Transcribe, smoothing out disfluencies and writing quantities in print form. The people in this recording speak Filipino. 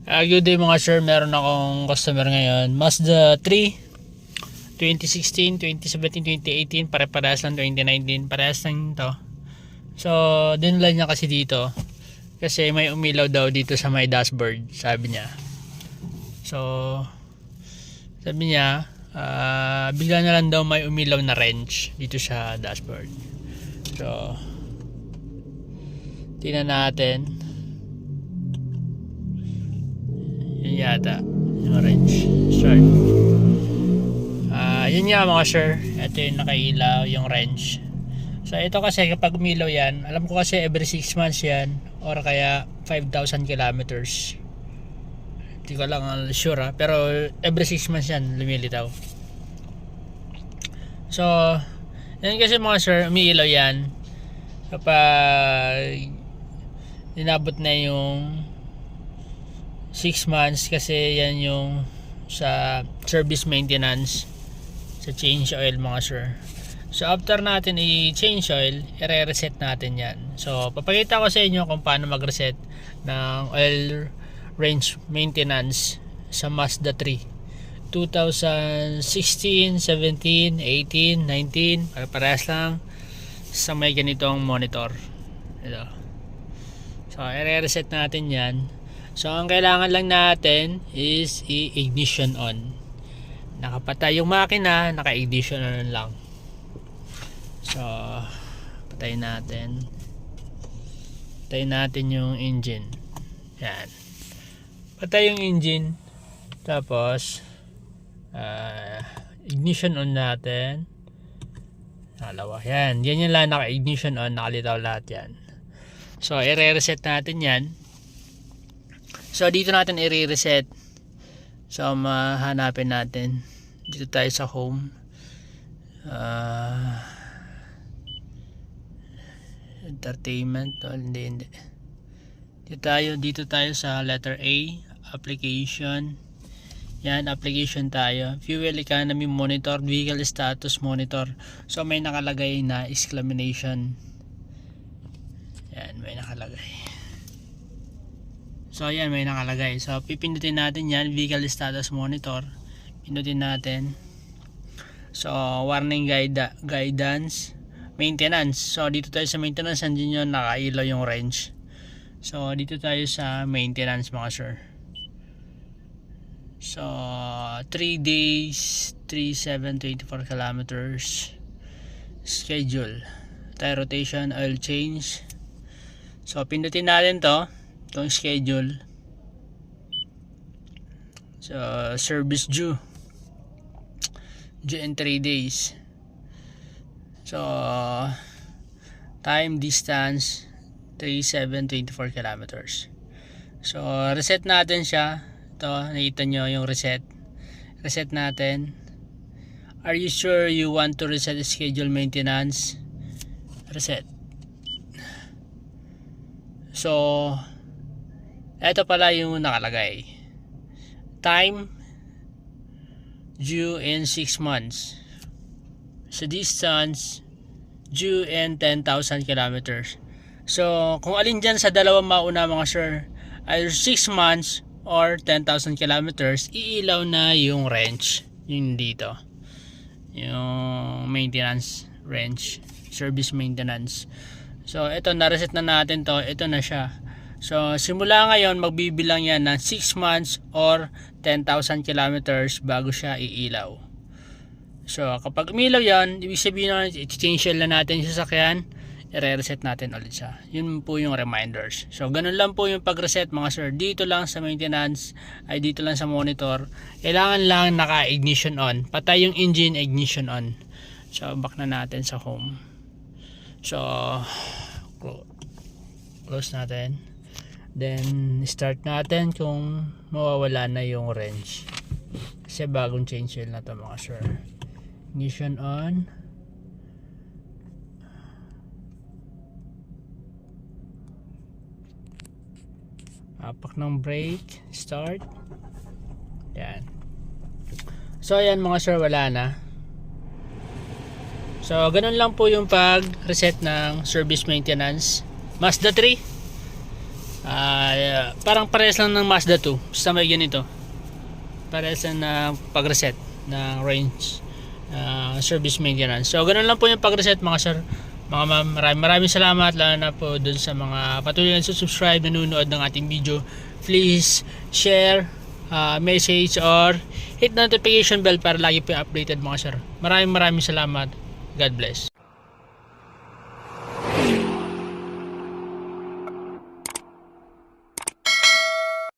Good day mga sir, meron akong customer ngayon. Mazda 3, 2016, 2017, 2018, pare-parehas lang 2019, parehas lang to. So, dinala niya kasi dito kasi may umilaw daw dito sa may dashboard, sabi niya. So, sabi niya, bigla na lang daw may umilaw na wrench dito sa dashboard. So, tingnan natin. Yun yata yung wrench. Start. Yun nga mga sir, ito yung nakailaw, yung wrench. So ito kasi kapag umilaw yan, alam ko kasi every 6 months yan, or kaya 5,000 kilometers. Hindi ko lang sure pero every 6 months yan lumilitaw. So yan kasi mga sir, umiilaw yan kapag inabot na yung 6 months, kasi yan yung sa service maintenance, sa change oil mga sir. So after natin i-change oil, i-reset natin yan. So papakita ko sa inyo kung paano mag-reset ng oil range maintenance sa Mazda 3 2016, 17, 18, 19, parehas lang sa may ganitong monitor. Ito. So i-reset natin yan. So ang kailangan lang natin is i-ignition on. Nakapatay yung makina, naka-ignition on lang. So patayin natin. Patayin natin yung engine. Yan. Patay yung engine. Tapos ignition on natin. Dalawa. Yan. Yan yung lang, naka-ignition on, nakalitaw lahat yan. So i-reset natin yan. So dito natin i-reset. So mahanapin natin. Dito tayo sa home. Entertainment. Hindi. Dito tayo sa letter A. Application. Yan, application tayo. Fuel economy monitor. Vehicle status monitor. So may nakalagay na exclamation. Yan, may nakalagay. So ayan, may nakalagay. So pipindutin natin yan, vehicle status monitor. Pindutin natin. So warning guidance, maintenance. So dito tayo sa maintenance, andyan yun, nakailaw yung wrench. So dito tayo sa maintenance mga sir. So 3 days, 3, 7, 24 kilometers. Schedule, tire rotation, oil change. So pindutin natin to, itong schedule. So service due in 3 days. So time, distance 3, 7, 24 kilometers. So reset natin siya. Ito, nakita nyo yung reset natin. Are you sure you want to reset the schedule maintenance? Reset. So ito pala yung nakalagay. Time due in 6 months. So distance due in 10,000 kilometers. So kung alin dyan sa dalawang mauna mga sir, either 6 months or 10,000 kilometers, iilaw na yung wrench. Yung dito. Yung maintenance wrench. Service maintenance. So ito, na-reset na natin to. Ito na siya. So simula ngayon magbibilang yan ng 6 months or 10,000 kilometers bago siya iilaw. So kapag umilaw yan, ibig sabihin na i-change na natin yung sasakyan, i-reset natin ulit siya. Yun po yung reminders. So ganun lang po yung pag-reset mga sir. Dito lang sa maintenance, ay dito lang sa monitor, kailangan lang naka-ignition on. Patay yung engine, ignition on. So back na natin sa home. So close natin. Then start natin kung mawawala na yung wrench. Kasi bagong change oil na to mga sir. Ignition on. Apak ng brake. Start. Yan. So ayan mga sir, wala na. So ganun lang po yung pag reset ng service maintenance Mazda 3. Parang parehas lang ng Mazda 2 sa may ganito, parehas lang na pag-reset ng range, service maintenance. So ganun lang po yung pag-reset mga sir, mga ma'am. Maraming salamat, lalo na po dun sa mga patuloy na subscribe, nanonood ng ating video. Please share, message, or hit notification bell para lagi po yung updated mga sir. Maraming salamat. God bless.